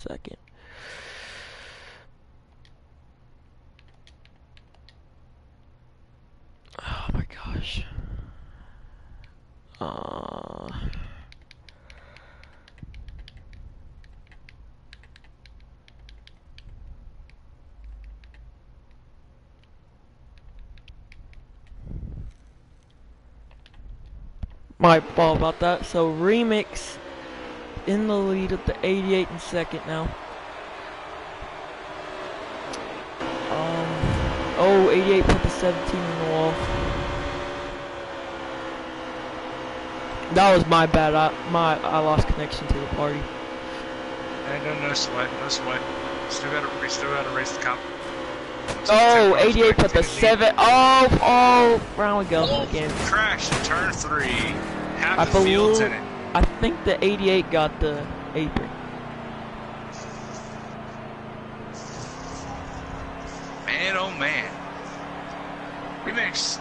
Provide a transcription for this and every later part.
second. Oh my gosh. My fault about that. So Remix in the lead at the 88 and second now. Oh, 88 put the 17 in the wall. That was my bad. I lost connection to the party. Hey, no sweat, no sweat. We still gotta race the comp. Oh, 88 put the 7. Oh, round we go again. Crash in turn 3. Half the field's in it. I think the 88 got the apron. Man, oh man. Remix,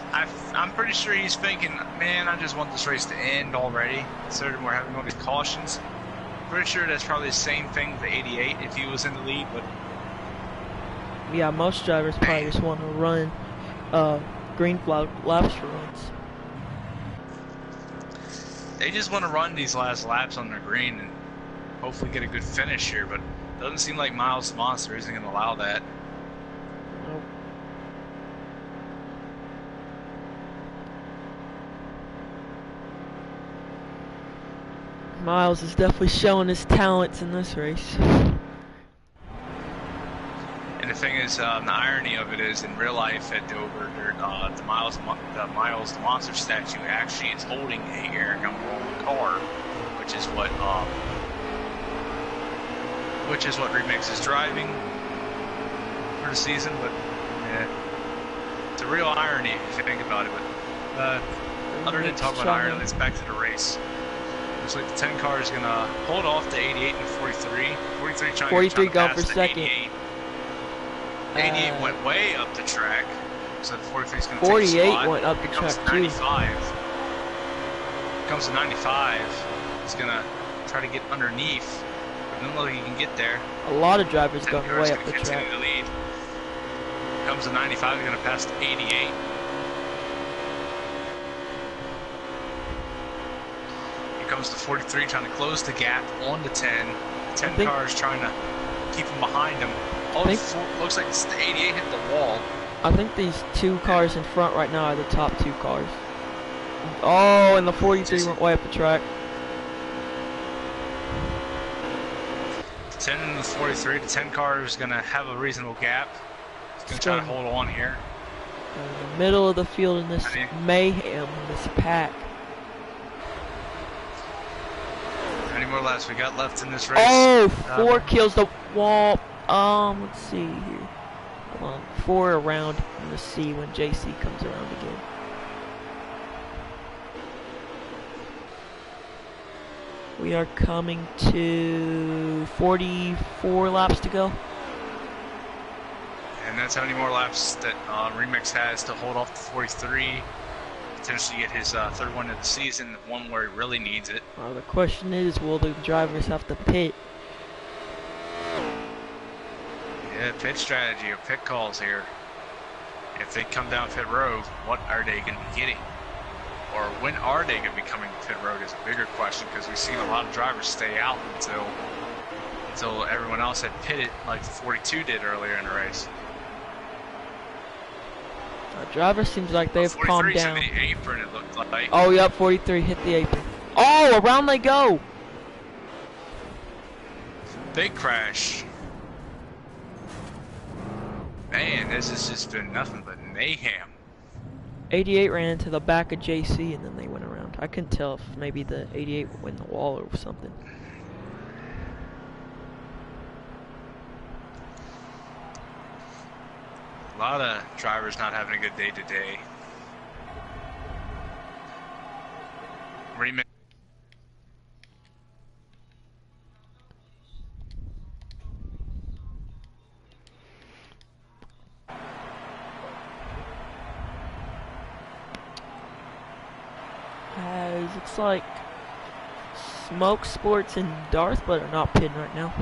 I'm pretty sure he's thinking, man, I just want this race to end already. Considering we're having all these cautions. Pretty sure that's probably the same thing with the 88 if he was in the lead, but yeah, most drivers probably just want to run green flag laps for once. They just want to run these last laps on their green and hopefully get a good finish here, but it doesn't seem like Miles the Monster isn't going to allow that. Nope. Miles is definitely showing his talents in this race. And the thing is, the irony of it is, in real life at Dover, the Miles the Monster statue actually is holding a Eric Umbrella car, which is what Remix is driving for the season. But yeah, it's a real irony if you think about it. But other than talking about irony, let's back to the race. Looks like the 10 car is gonna hold off the 88 and 43. 43 going for second. 88. 88 went way up the track, so the 43 is going to 48 went up the track too. 95. Comes to 95. He's going to try to get underneath, but don't know if he can get there. A lot of drivers going way up the track. The lead. Comes to 95. He's going to pass to 88. Here comes the 43 trying to close the gap on the 10. The 10 car is trying to keep him behind him. Looks like the 88 hit the wall. I think these two cars in front right now are the top two cars. Oh, and the 43 went way up the track. The 10 and the 43. The 10 car is going to have a reasonable gap. He's going to try to hold on here. In the middle of the field in this mayhem, in this pack. How many more laps we got left in this race? Oh, 4 kills the wall. Let's see here. Hold on, 4 around in the C when JC comes around again. We are coming to 44 laps to go. And that's how many more laps that Remix has to hold off the 43. Potentially get his third one of the season, one where he really needs it. Well, the question is, will the drivers have to pit? Yeah, pit strategy or pit calls here. If they come down pit road, what are they going to be getting? Or when are they going to be coming to pit road is a bigger question, because we've seen a lot of drivers stay out until everyone else had pitted, like the 42 did earlier in the race. The driver seems like they've calmed down. 43's in the apron, it looked like. Oh, yep, 43 hit the apron. Oh, around they go! Big crash. Man, this has just been nothing but mayhem. 88 ran into the back of JC and then they went around. I couldn't tell if maybe the 88 went in the wall or something. A lot of drivers not having a good day today. Remix. Looks like Smoke Sports and Darth, but are not pitting right now.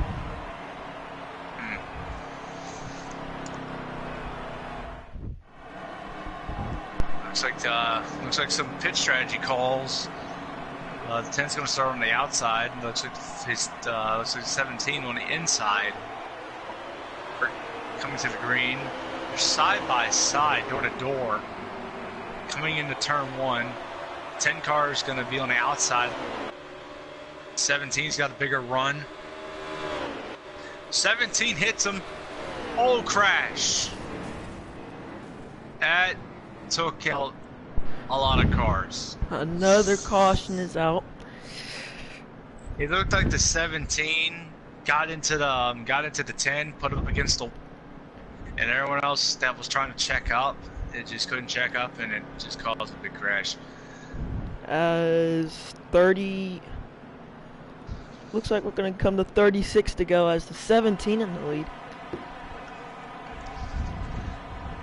Looks like some pitch strategy calls. The 10's going to start on the outside. Looks like 17 on the inside. Coming to the green. They're side by side, door to door. Coming into turn 1. 10 car is going to be on the outside. 17's got a bigger run. 17 hits him. Oh, crash. That took out a lot of cars. Another caution is out. It looked like the 17 got into the 10, put it up against the, and everyone else that was trying to check up, it just couldn't check up, and it just caused a big crash. As 30, looks like we're gonna come to 36 to go as the 17 in the lead.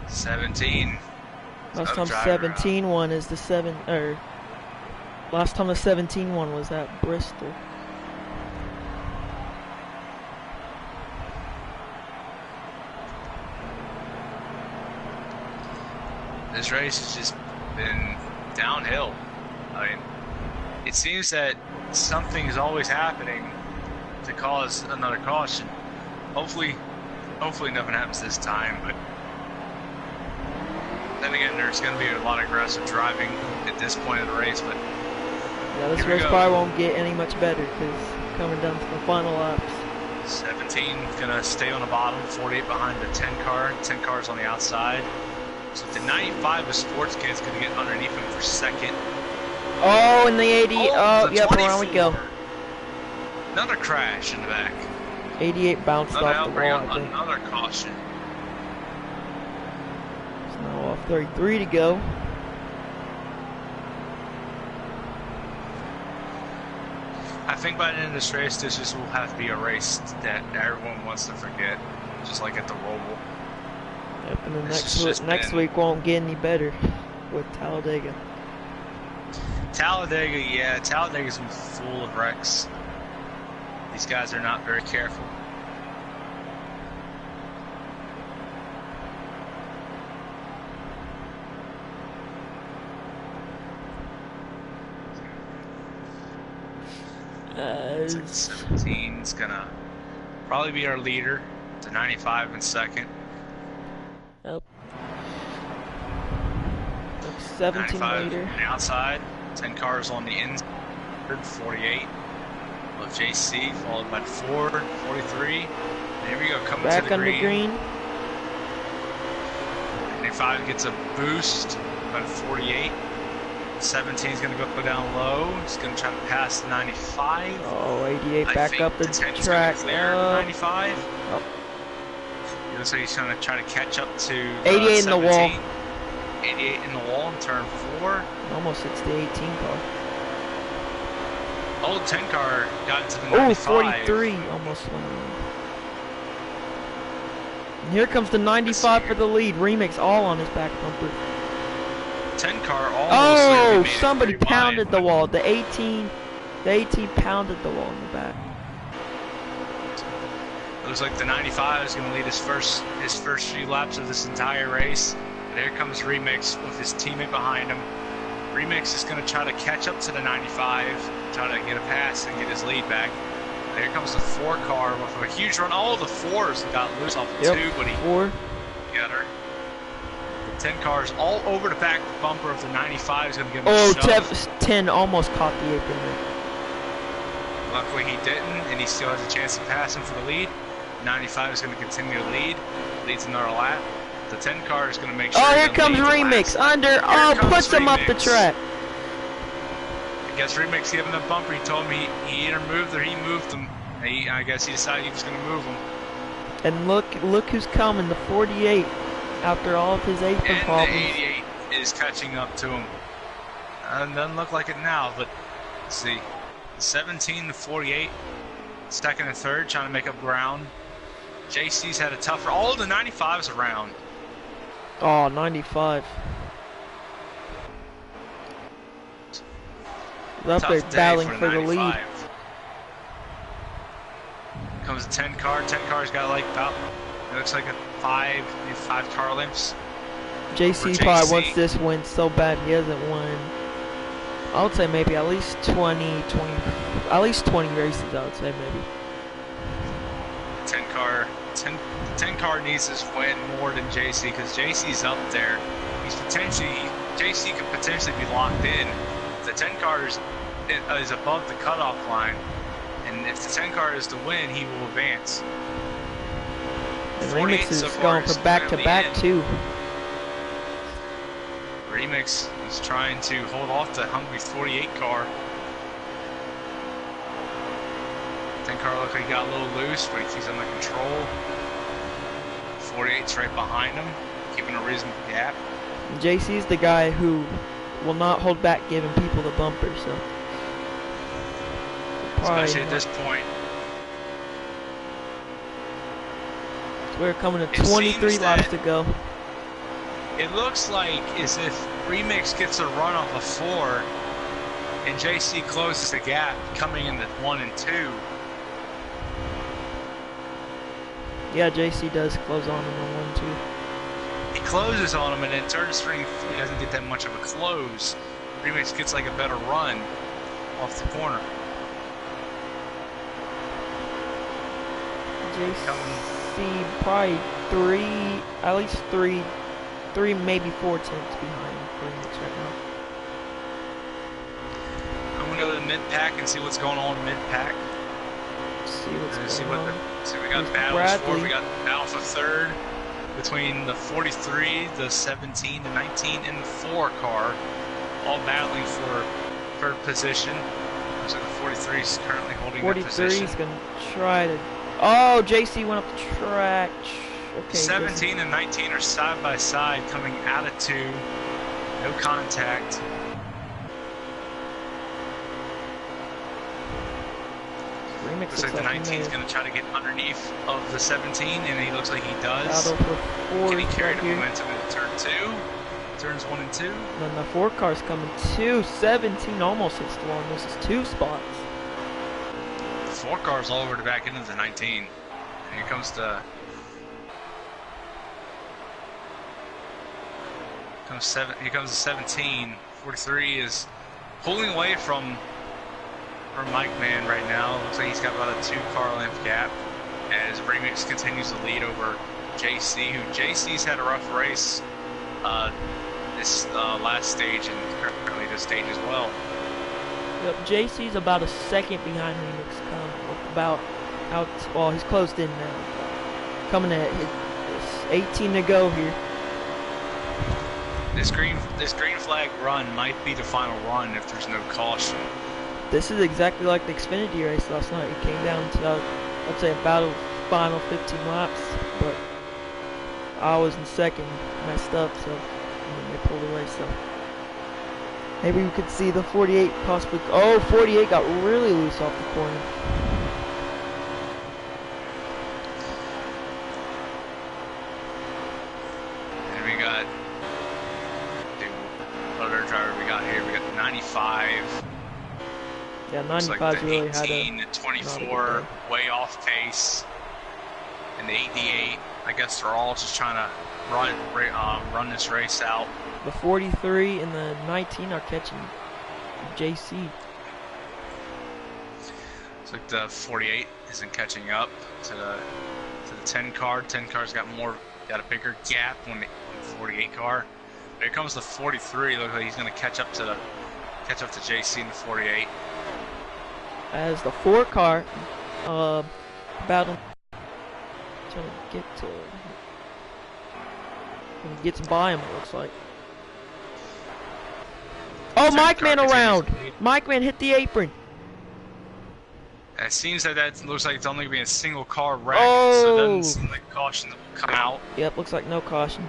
17. Last time 17 won is the last time the 17 won was at Bristol. This race has just been downhill. I mean, it seems that something is always happening to cause another caution. Hopefully nothing happens this time, but then again, there's going to be a lot of aggressive driving at this point of the race, but yeah, this race probably won't get any much better because coming down to the final laps. 17 is going to stay on the bottom, 48 behind the 10 car. 10 cars on the outside. So the 95 of Sports Kid's going to get underneath him for second. Oh, and the 80. Oh, yep, around we go. Another crash in the back. 88 bounced off the wall. Another caution. It's now off 33 to go. I think by the end of this race, this just will have to be a race that everyone wants to forget, just like at the Roval. Yep, and the next week won't get any better with Talladega. Talladega's been full of wrecks. These guys are not very careful. Looks like 17's gonna probably be our leader. To 95 in second. Yep. 17 later. On the outside. 10 cars on the inside. 48. Of JC, followed by 4, 43. There we go, coming back to the green. Back on the green. 95 gets a boost, about 48. 17 is going to go down low. He's going to try to pass the 95. Oh, 88 back up the track. 95. Oh. It looks like he's going to try to catch up to 88 in the wall. 88 in the wall in turn 4. Almost hits the 18 car. Old 10 car got into the 95. Oh, 43 almost went in. And here comes the 95 for the lead. Remix all on his back bumper. 10 car almost. Oh, somebody pounded the wall. The 18 pounded the wall in the back. It looks like the 95 is going to lead his first few laps of this entire race. And here comes Remix with his teammate behind him. Remix is going to try to catch up to the 95, try to get a pass and get his lead back. And here comes the 4 car with a huge run. All the 4s got loose off the 2, but he got her. The 10 cars all over the back bumper of the 95 is going to give him a shove. 10 almost caught the apron there. Luckily he didn't, and he still has a chance to pass him for the lead. 95 is going to continue to lead. Leads another lap. The 10 car is going to make sure. Oh, here comes Remix under. Oh, puts him up the track. I guess Remix giving a bumper. He told me he either moved or he moved him. I guess he decided he was going to move him. And look who's coming. The 48. After all of his apron problems. And the 88 is catching up to him. Doesn't look like it now, but let's see. 17 to 48. Second and third, trying to make up ground. JC's had a tougher. All the 95s around. Oh, 95. Up there battling for the lead. Comes a 10 car. 10 car's got like about, it looks like a 5 car lengths. JC probably wants this win so bad he hasn't won. I would say maybe at least 20 races, I would say maybe. 10 car needs this win more than JC because JC's up there. JC could potentially be locked in. The 10 car is above the cutoff line, and if the 10 car is to win, he will advance. And Remix is going for back-to-back too. Remix is trying to hold off the hungry 48 car. 10 car looked like he got a little loose, but he's under control. 48's right behind him, keeping a reasonable gap. JC's the guy who will not hold back giving people the bumper, so. Especially at this point. So we're coming to 23 laps to go. It looks like as if Remix gets a run off of 4 and JC closes the gap coming into 1 and 2. Yeah, JC does close on him on 1 2. He closes on him and then turn 3 and 4 doesn't get that much of a close. Remix gets like a better run off the corner. JC probably at least three, maybe 4 tenths behind Remix right now. I'm gonna go to the mid-pack and see what's going on in mid-pack. See what's going on. So we got battles for. We got battle for 3rd between the 43, the 17, the 19, and the 4 car, all battling for 3rd position. Looks like the 43 is currently holding that position. 43 is gonna try to. Oh, JC went up the track. Okay. 17 and 19 are side by side coming out of 2. No contact. Looks like the 19 is going to try to get underneath of the 17, and he looks like he does. Can he carry the momentum into turn 2? Turns 1 and 2. Then the 4 car's coming too. 17 almost hits the wall. This is 2 spots. The 4 car's all over the back end of the 19. And here comes the. Here comes the 17. 43 is pulling away from Mike Man right now. Looks like he's got about a 2-car length gap as Remix continues to lead over JC, who JC's had a rough race this last stage and currently this stage as well. Yep, JC's about a second behind Remix. Well, he's closed in now. Coming at 18 to go here. This green flag run might be the final run if there's no caution. This is exactly like the Xfinity race last night. It came down to, I'd say, about the final 15 laps, but I was in second, messed up, so they pulled away. So maybe we could see the 48 possibly. Oh, 48 got really loose off the corner. And we got the other driver we got here. We got 95. Yeah, 95 like the really 18 had and 24 way off pace, and the 88. I guess they're all just trying to run this race out. The 43 and the 19 are catching JC. Looks like the 48 isn't catching up to the 10 car. 10 car's got a bigger gap on the 48 car. But here comes the 43. Looks like he's going to catch up to JC in the 48. As the 4 car battle trying to get to when he gets by him, it looks like. Oh, Mike Man around! Mike Man hit the apron. It seems that looks like it's only being a single car wreck, oh. So it doesn't seem like caution will come out. Yep, looks like no caution.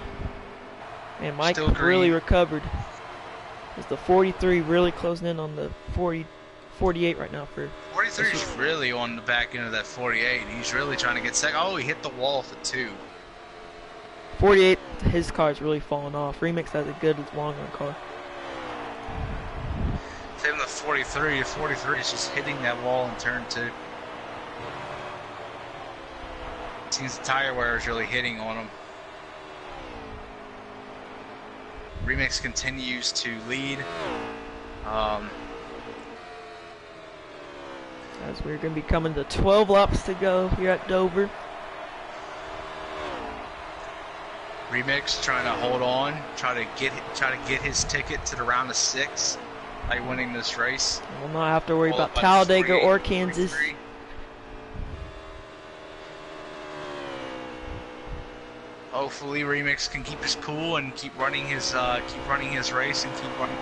And Mike really recovered. Is the 43 really closing in on the 48 right now for 43 is really on the back end of that 48. He's really trying to get second. Oh, he hit the wall for 2. 48, his car's really falling off. Remix has a good long run car. Same with the 43. The 43 is just hitting that wall in turn 2. Seems the tire wear is really hitting on him. Remix continues to lead. As we're going to be coming to 12 laps to go here at Dover. Remix trying to hold on, try to get his ticket to the round of 6 by winning this race. We'll not have to worry about Talladega or Kansas. 43. Hopefully Remix can keep his cool and keep running his race and keep running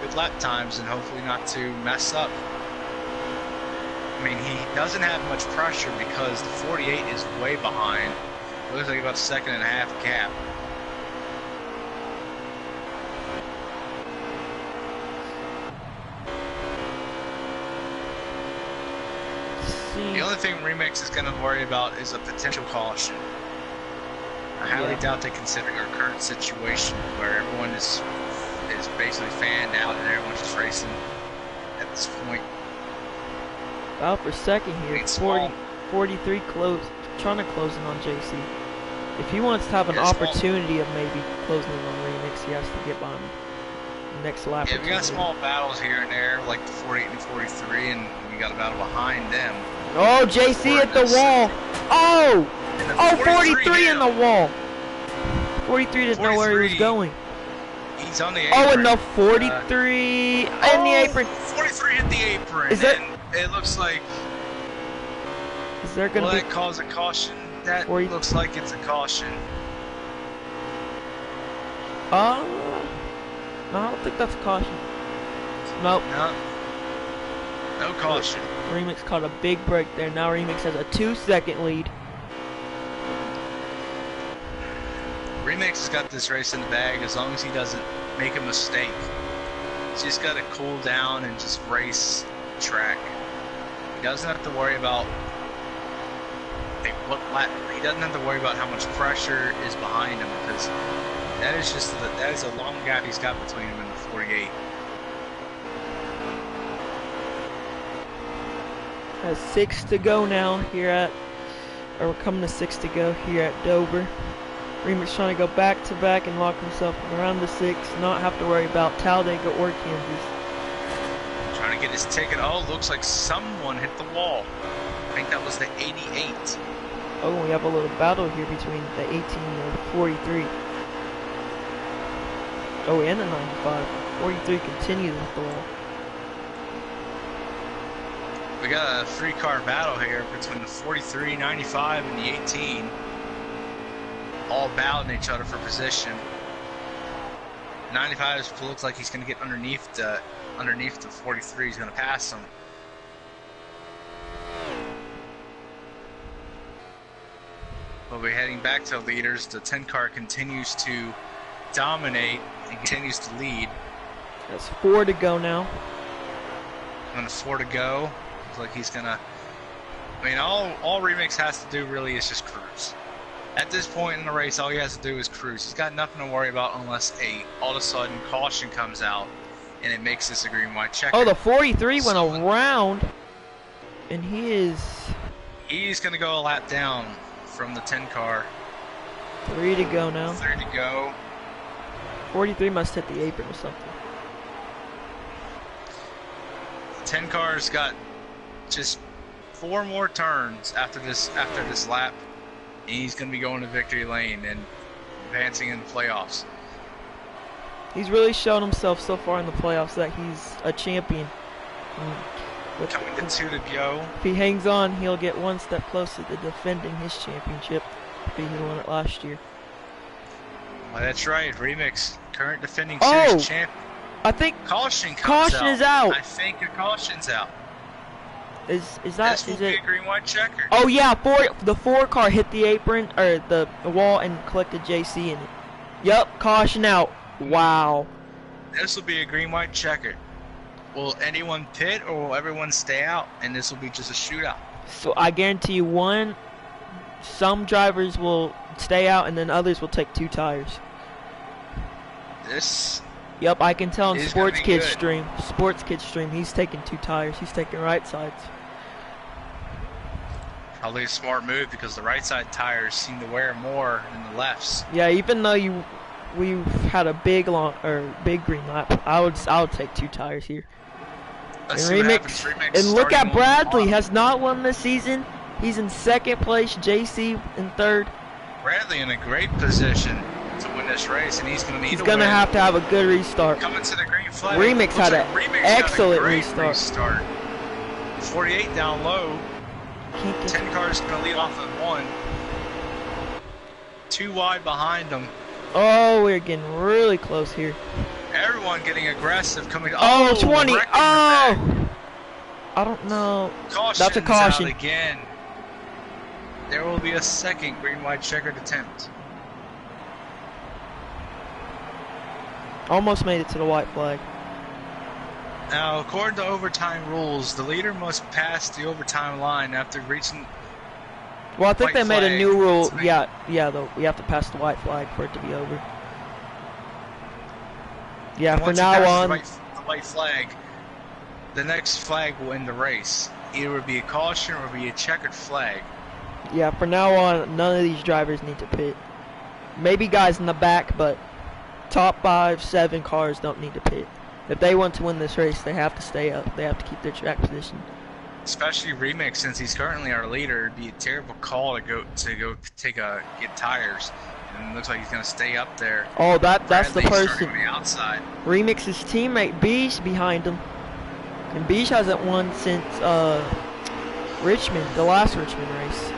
good lap times, and hopefully not to mess up. I mean, he doesn't have much pressure because the 48 is way behind. It looks like about a second and a half gap. The only thing Remix is going to worry about is a potential caution. I highly doubt they consider our current situation where everyone is basically fanned out and everyone's just racing at this point. Out for second here. 43 trying to close in on JC. If he wants to have an opportunity of maybe closing in on Remix, he has to get on the next lap. Yeah, we got small battles here and there, like the 48 and 43, and we got a battle behind them. Oh, JC at the wall. Oh! Oh, 43 in the wall. 43 didn't know where he was going. He's on the apron. Oh, and the 43 in the apron. 43 hit the apron. Is that? It looks like. Is there going to be? Will that cause a caution? That looks like it's a caution. No, I don't think that's a caution. Nope. No caution. Remix caught a big break there. Now Remix has a 2-second lead. Remix has got this race in the bag as long as he doesn't make a mistake. He's just got to cool down and just race the track. He doesn't have to worry about he doesn't have to worry about how much pressure is behind him, because that is a long gap he's got between him and the 48. Has 6 to go now here we're coming to 6 to go here at Dover. Remix trying to go back to back and lock himself around the 6, not have to worry about Talladega or Kansas. Trying to get his ticket. Oh, looks like someone hit the wall. I think that was the 88. Oh, we have a little battle here between the 18 and the 43. Oh, and the 95. 43 continues with the wall. We got a 3-car battle here between the 43, 95, and the 18. All battling each other for position. 95 looks like he's going to get underneath the 43. He's going to pass him. We'll be heading back to leaders. The 10 car continues to dominate and continues to lead. That's 4 to go now. And 4 to go. Looks like he's gonna. I mean, all Remix has to do really is just cruise. At this point in the race, all he has to do is cruise. He's got nothing to worry about unless all of a sudden caution comes out and it makes this a green-white checker. Oh, the 43 went around, and he's gonna go a lap down from the 10 car. 3 to go now. 3 to go. 43 must hit the apron or something. 10 car's got just 4 more turns after this lap. And he's going to be going to victory lane and advancing in the playoffs. He's really shown himself so far in the playoffs that he's a champion. Coming to 2 to go. If he hangs on, he'll get one step closer to defending his championship if he won it last year. Well, that's right. Remix, current defending series champion. I think caution is out. I think a caution's out. Is that? This will be a green-white checker. Oh yeah, the 4 car hit the apron or the wall and collected JC in it. Yup, caution out. Wow. This will be a green-white checker. Will anyone pit or will everyone stay out? And this will be just a shootout. So I guarantee you some drivers will stay out and then others will take 2 tires. Yep, I can tell on Sports Kids stream, he's taking 2 tires. He's taking right sides. Probably a smart move because the right side tires seem to wear more than the lefts. Yeah, even though you we've had a big green lap. I would take 2 tires here. Let's And see what Remix, happens. Remix and look starting at on the Bradley, bottom. has not won this season. He's in 2nd place, JC in 3rd. Bradley in a great position to win this race, and he's going to need He's a gonna win. have to have a good restart. Coming to the green flag. Remix had an excellent restart. 48 down low. Can't get 10 cars going to lead off at 1. 2 wide behind them. Oh, we're getting really close here. Everyone getting aggressive coming. Oh, 20. wrecking the back. Oh! I don't know. Caution's That's a caution. out again. There will be a second green white checkered attempt. Almost made it to the white flag. Now, according to overtime rules, the leader must pass the overtime line after reaching. Well, I think White they made a flag. new rule. It's made- Yeah, though we have to pass the white flag for it to be over. Yeah, for Once you now pass on. the white flag, the next flag will end the race. Either be a caution or be a checkered flag. Yeah, for now on, none of these drivers need to pit. Maybe guys in the back, but top 5, 7 cars don't need to pit. If they want to win this race, they have to stay up. They have to keep their track position. Especially Remix, since he's currently our leader, it'd be a terrible call to go get tires. And it looks like he's gonna stay up there. Oh, that's the Bradley person. starting on the outside. Remix's teammate Beach behind him, and Beach hasn't won since Richmond, the last Richmond race.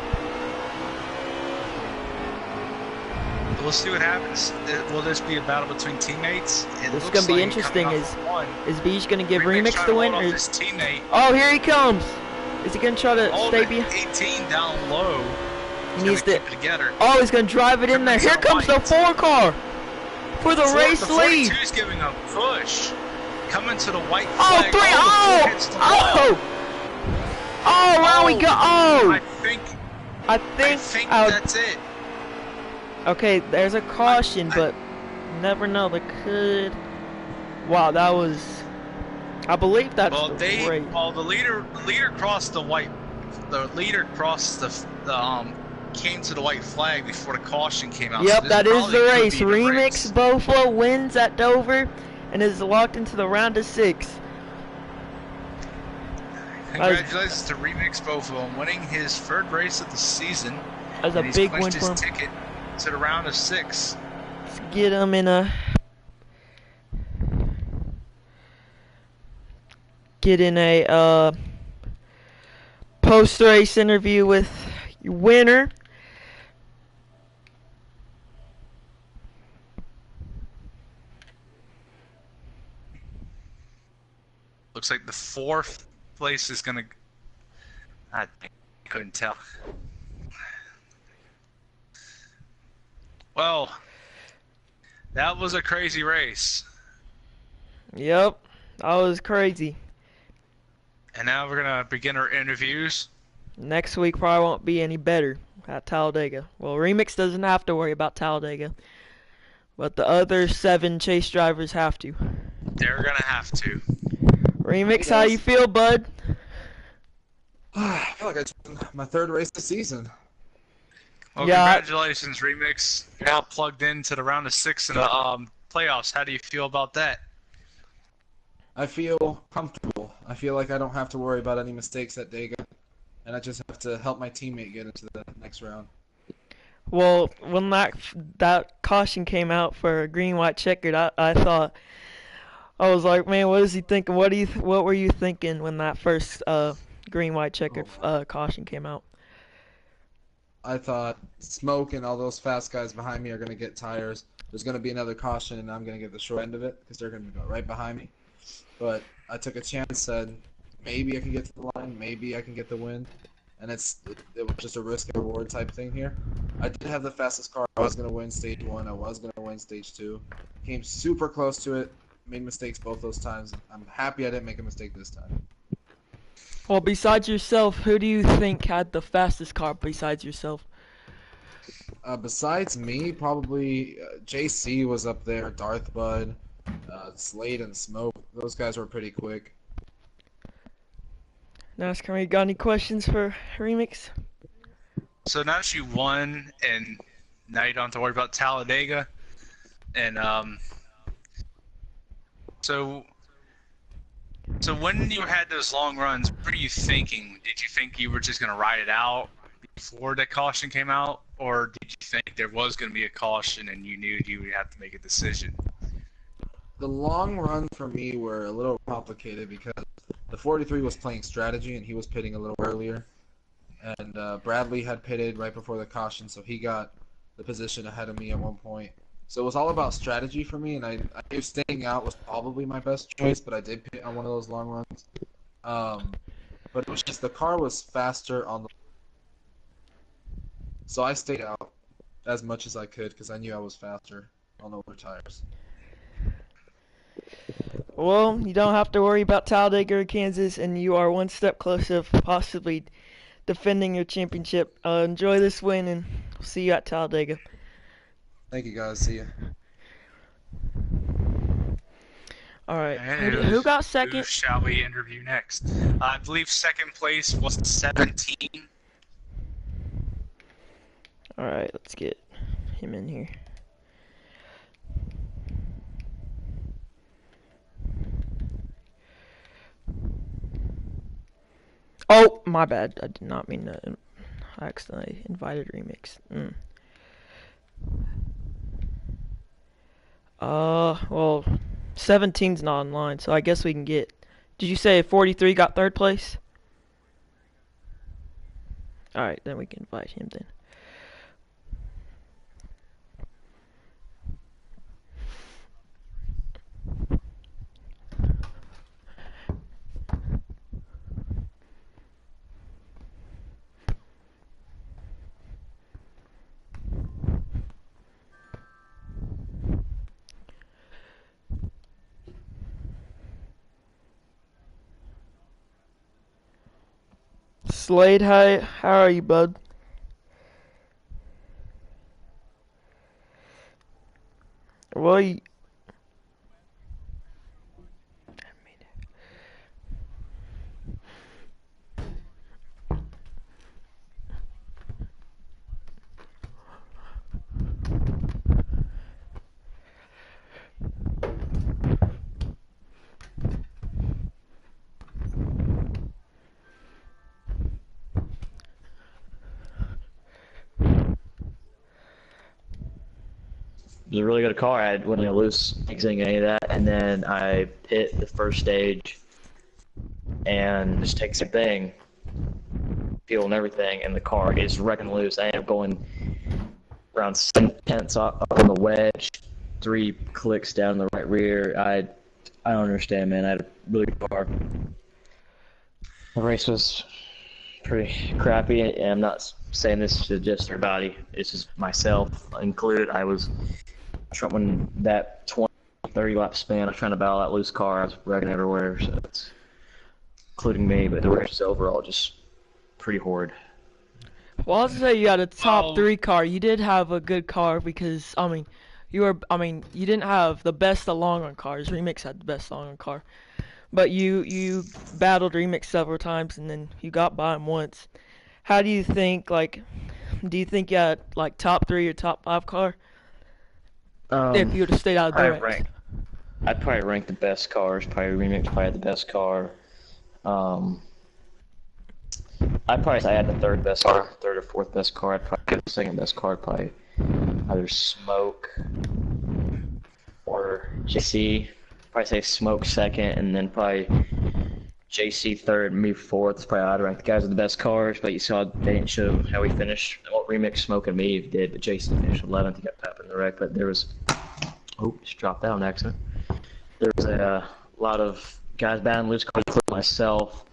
We'll see what happens. Will this be a battle between teammates? This is gonna be interesting. Is Beach gonna give Remix trying the to win? hold Or off his teammate. oh, here he comes. Is he gonna try to Hold stay it, behind? 18 down low. He needs to. Keep it together. Oh, he's gonna drive it in there. Here comes the 4 car for the race the lead. 42's giving a push. Coming to the white Oh, flag. 3. the Oh, four hits the wall. oh, oh, wow, we go. I Oh, think I think. that's it. Okay, there's a caution, but never know. They could. Wow, that was. I believe that's Well, the race. the leader crossed the white. The leader crossed came to the white flag before the caution came out. Yep, so this that is probably the could race. be the Remix race. Boflo wins at Dover and is locked into the round of 6. Congratulations to Remix Bofo on winning his 3rd race of the season. That was a And he's big clinched win his for him. ticket to the round of 6. Let's get him in a. Post-race interview with your winner. Looks like the 4th place is gonna. I couldn't tell. Well, that was a crazy race. Yep, that was crazy. And now we're gonna begin our interviews. Next week probably won't be any better at Talladega. Well, Remix doesn't have to worry about Talladega, but the other 7 chase drivers have to. They're gonna have to. Remix, how you feel, bud? I feel like I just won my 3rd race this season. Well, Yeah. congratulations, Remix. You're now plugged into the round of 6 in the playoffs. How do you feel about that? I feel comfortable. I feel like I don't have to worry about any mistakes at Dega, and I just have to help my teammate get into the next round. Well, when that caution came out for green, white, checkered, I thought, I was like, man, what is he thinking? What were you thinking when that first green, white, checkered caution came out? I thought Smoke and all those fast guys behind me are going to get tires. There's going to be another caution, and I'm going to get the short end of it because they're going to go right behind me. But I took a chance, said maybe I can get to the line, maybe I can get the win, and it was just a risk and reward type thing here. I did have the fastest car. I was going to win stage 1. I was going to win stage 2. Came super close to it. Made mistakes both those times. I'm happy I didn't make a mistake this time. Well, besides yourself, who do you think had the fastest car besides yourself? Besides me, probably JC was up there, Darth Bud, Slade and Smoke. Those guys were pretty quick. Nascar, you got any questions for Remix? So now that you won, and now you don't have to worry about Talladega, And so when you had those long runs, what are you thinking? Did you think you were just going to ride it out before the caution came out, or did you think there was going to be a caution and you knew you would have to make a decision? The long runs for me were a little complicated because the 43 was playing strategy and he was pitting a little earlier. And Bradley had pitted right before the caution, so he got the position ahead of me at one point. So it was all about strategy for me, and I knew staying out was probably my best choice, but I did pit on one of those long runs. But it was just the car was faster on the... So I stayed out as much as I could because I knew I was faster on the older tires. Well, you don't have to worry about Talladega or Kansas, and you are one step closer of possibly defending your championship. Enjoy this win, and see you at Talladega. Thank you, guys. See ya. All right. And Who got who second? shall we interview next? I believe second place was 17. All right, let's get him in here. Oh, my bad. I did not mean to. I accidentally invited Remix. Well, 17's not online, so I guess we can get... Did you say 43 got third place? Alright, then we can invite him then. Slade, how are you, bud? Well, It was a really good car. I wasn't gonna lose exiting any of that, and then I hit the first stage and just takes a thing, fuel and everything, and the car is wrecking loose. I ended up going around 7/10 up on the wedge, 3 clicks down the right rear. I don't understand, man. I had a really good car. The race was pretty crappy, and I'm not saying this to just everybody. It's just myself included. I was when that 20, 30 lap span, I was trying to battle that loose car. I was wrecking everywhere, so it's including me. But the race is overall just pretty horrid. well, I'll say you got a top 3 car. You did have a good car because, you didn't have the best of long run cars. Remix had the best long run car. But you battled Remix several times, and then you got by him once. How do you think, do you think you had, top 3 or top 5 car? If you would have stayed out of the race. I'd probably rank the best cars. Probably Remix probably had the best car. I'd probably say I had the third best car, third or fourth best car. I'd probably give the second best car probably either Smoke or JC. Probably say Smoke second, and then probably JC third, me fourth. Probably I'd rank the guys with the best cars, but you saw they didn't show how we finished. Well, Remix, Smoke, and me did, but JC finished 11th. He got Pep in the wreck, but there was... Oh, just dropped out on accident. There was a lot of guys battling loose cars, including myself.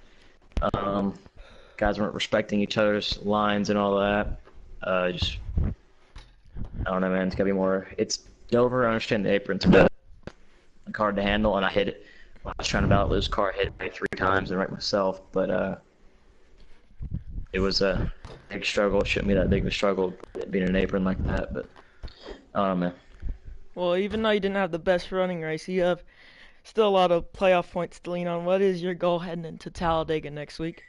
Guys weren't respecting each other's lines and all that. I don't know, man. It's gotta be more. It's Dover. I understand the apron's hard to handle, and I hit it. I was trying to battle loose car. I hit it 3 times and wrecked myself, but it was a big struggle. It shouldn't be that big of a struggle being an apron like that, but I don't know, man. Well, even though you didn't have the best running race, you have still a lot of playoff points to lean on. What is your goal heading into Talladega next week?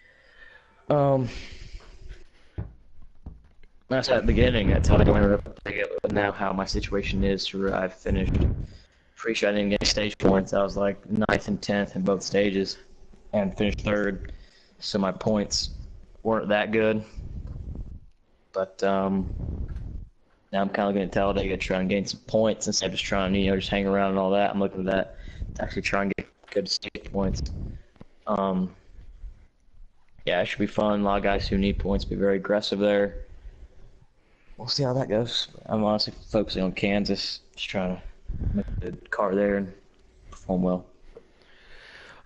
That's at the beginning. That's how I ended up playing it. But now how my situation is to where I've finished. Pretty sure I didn't get stage points. I was like 9th and 10th in both stages, and finished 3rd. So my points weren't that good. But now I'm kind of looking at Talladega, trying to gain some points instead of just trying to, just hang around and all that. I'm looking at that to actually try and get good stage points. Yeah, it should be fun. A lot of guys who need points be very aggressive there. We'll see how that goes. I'm honestly focusing on Kansas, just trying to make a good car there and perform well.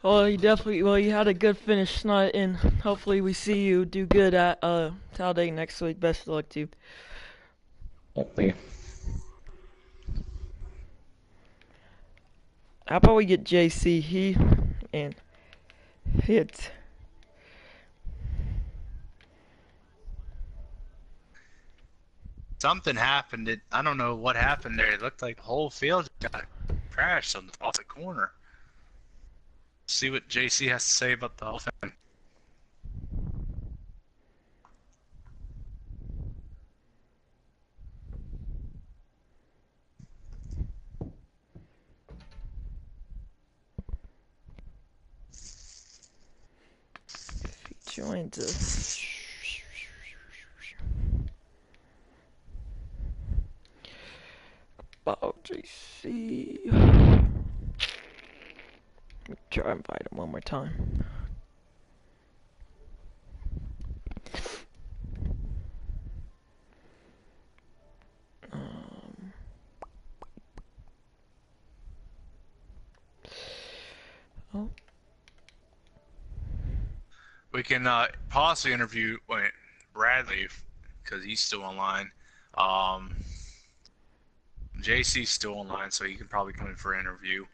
Well, you had a good finish tonight, and hopefully we see you do good at Talladega next week. Best of luck to you. Hopefully. How about we get JC? He hit. Something happened. I don't know what happened there. It looked like the whole field got crashed off the corner. See what JC has to say about the whole thing. Joined us. About JC. Let me try and invite him one more time. Oh. We can possibly interview Bradley because he's still online. JC's still online, so he can probably come in for an interview.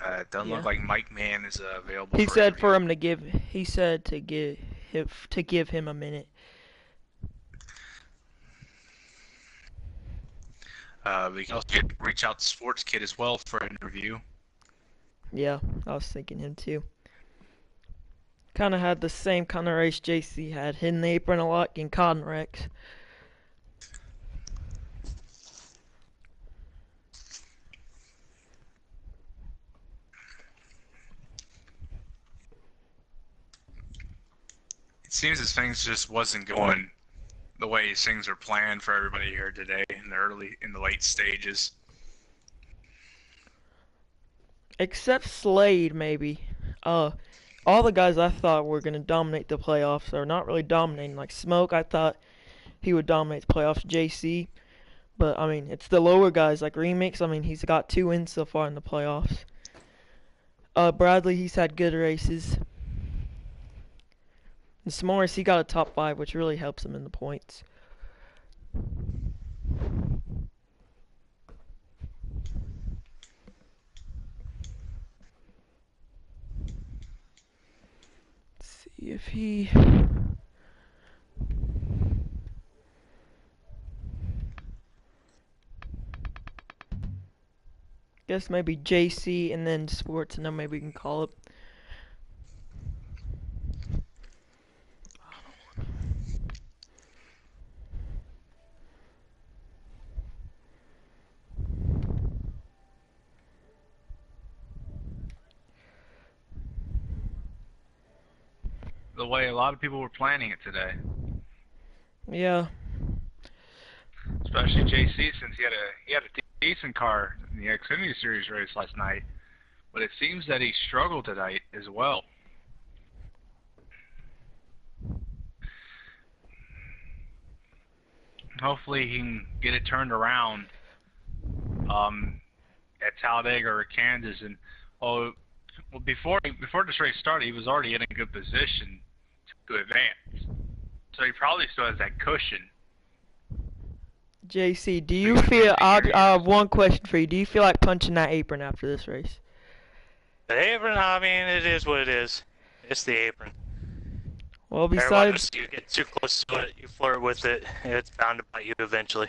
It doesn't look like Mike Mann is available. He said for him to give. He said to give him a minute. We can also reach out to Sports Kid as well for an interview. Yeah, I was thinking him too. Kind of had the same kind of race JC had. Hitting the apron a lot, getting caught in wrecks. It seems as things just wasn't going the way things are planned for everybody here today in the late stages. Except Slade, maybe. All the guys I thought were going to dominate the playoffs are not really dominating. Like Smoke, I thought he would dominate the playoffs. JC. But, I mean, it's the lower guys like Remix. I mean, he's got 2 wins so far in the playoffs. Bradley, he's had good races. And S'mores, he got a top 5, which really helps him in the points. Let's see if he... Guess maybe JC and then Sports, and then maybe we can call it. The way a lot of people were planning it today. Yeah. Especially JC, since he had a decent car in the Xfinity Series race last night, but it seems that he struggled tonight as well. Hopefully he can get it turned around at Talladega or Kansas. And before this race started, he was already in a good position to advance, so he probably still has that cushion. JC, do you feel... I have one question for you. Do you feel like punching that apron after this race? The apron, I mean, it is what it is. It's the apron. Well, besides... You get too close to it, you flirt with it, it's bound to bite you eventually.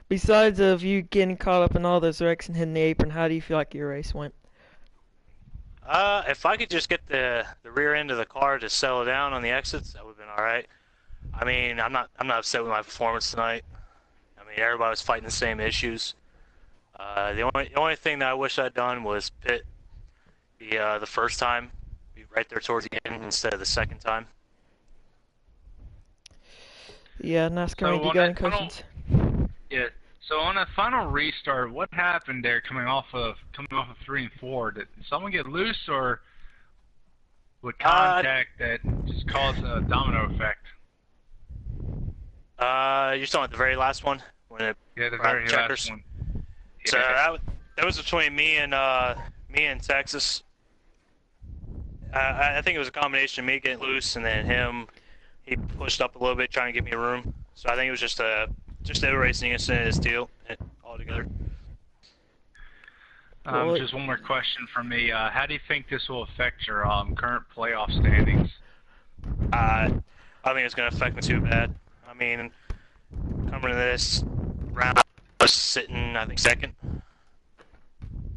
Besides of you getting caught up in all those wrecks and hitting the apron, how do you feel like your race went? If I could just get the rear end of the car to settle down on the exits, that would have been alright. I mean, I'm not upset with my performance tonight. I mean, everybody was fighting the same issues. The only thing that I wish I'd done was pit the first time, be right there towards the end instead of the second time. Yeah, Nascar, So maybe you on got any that final, questions? yeah. So on that final restart, what happened there coming off of 3 and 4? Did someone get loose or with Uh, contact that just caused a domino effect? you're talking about the very last one when it Yeah, the brought very last checkers. one. So Yeah. that was between me and Texas. I think it was a combination of me getting loose and then him. He pushed up a little bit trying to give me room. So I think it was just a racing incident as deal altogether. Well, Just one more question from me. How do you think this will affect your current playoff standings? I think it's going to affect me too bad. I mean, coming to this round, I was sitting, I think, second.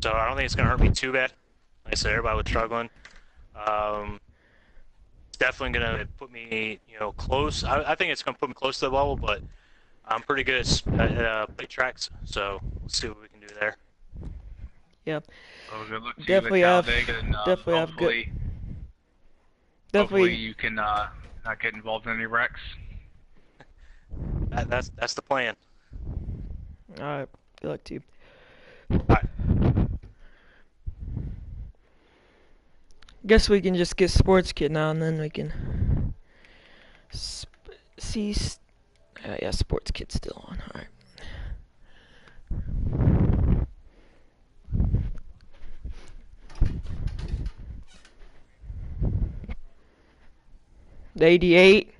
So I don't think it's going to hurt me too bad. Like I said, everybody was struggling. It's definitely going to put me, close. I think it's going to put me close to the bubble, but I'm pretty good at plate tracks, so we'll see what we can do there. yeah, Well, good luck to definitely you at have, Talladega, and definitely have good, hopefully definitely. you can not get involved in any wrecks. That's the plan. All right, good luck to you. All right. Guess we can just get Sports Kid now, and then we can see. Yeah, Sports Kid's still on. All right. The 88.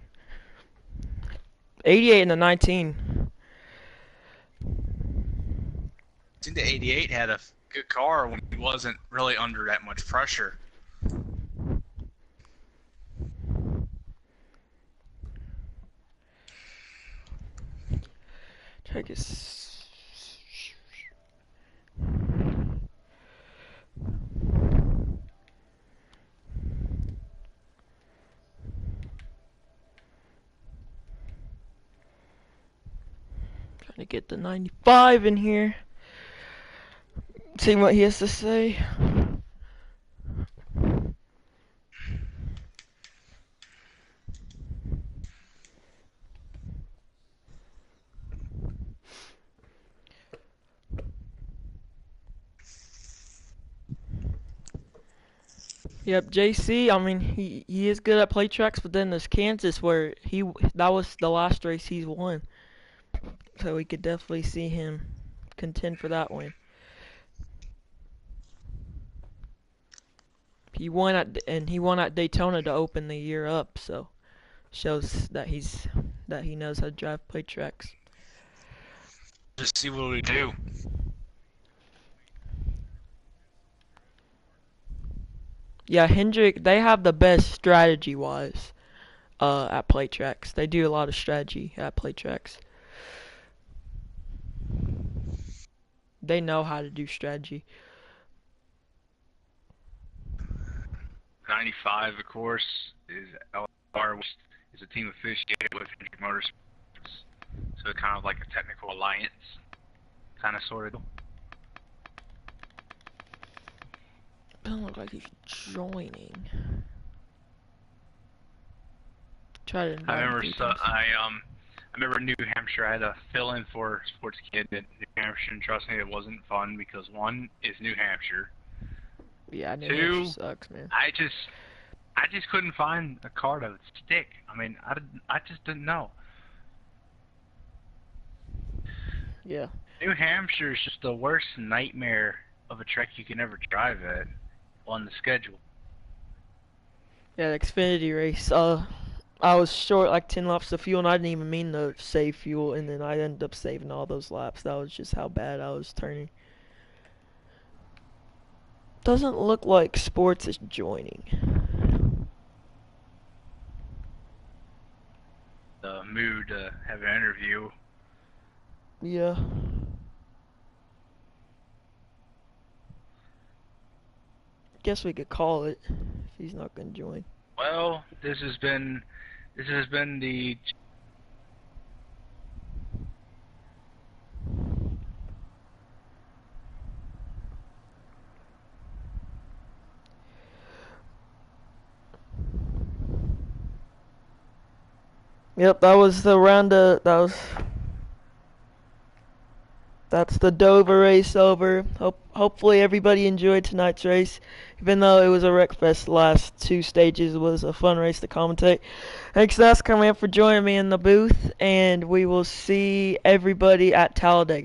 88 and the 19. I think the 88 had a good car when he wasn't really under that much pressure. Check his. Trying to get the 95 in here. See what he has to say. Yep, JC. I mean, he is good at play tracks, but then there's Kansas where that was the last race he's won, so we could definitely see him contend for that win. He won at Daytona to open the year up, so shows that he knows how to drive play tracks. Just see what we do. Yeah, Hendrick, they have the best strategy-wise at play tracks. They do a lot of strategy at play tracks. They know how to do strategy. 95, of course, is LR, which is a team affiliated with Hendrick Motorsports. So kind of like a technical alliance, kind of sort of. Doesn't look like he's joining. Try to invite him 3 times. I remember New Hampshire. I had to fill in for Sports Kid at New Hampshire, and trust me, it wasn't fun because one is New Hampshire. Yeah, New Two, Hampshire sucks, man. I just couldn't find a car that would stick. I mean, I just didn't know. Yeah. New Hampshire is just the worst nightmare of a track you can ever drive at on the schedule. Yeah, the Xfinity race. I was short like 10 laps of fuel, and I didn't even mean to save fuel, and then I ended up saving all those laps. That was just how bad I was turning. Doesn't look like Sports is joining. The mood to have an interview. Yeah. Guess we could call it if he's not going to join. Well, this has been This has been the Yep, that was the round of, that's the Dover race over. Hopefully everybody enjoyed tonight's race. Even though it was a wreck fest, the last two stages was a fun race to commentate. Thanks, Nascar man, for joining me in the booth, and we will see everybody at Talladega.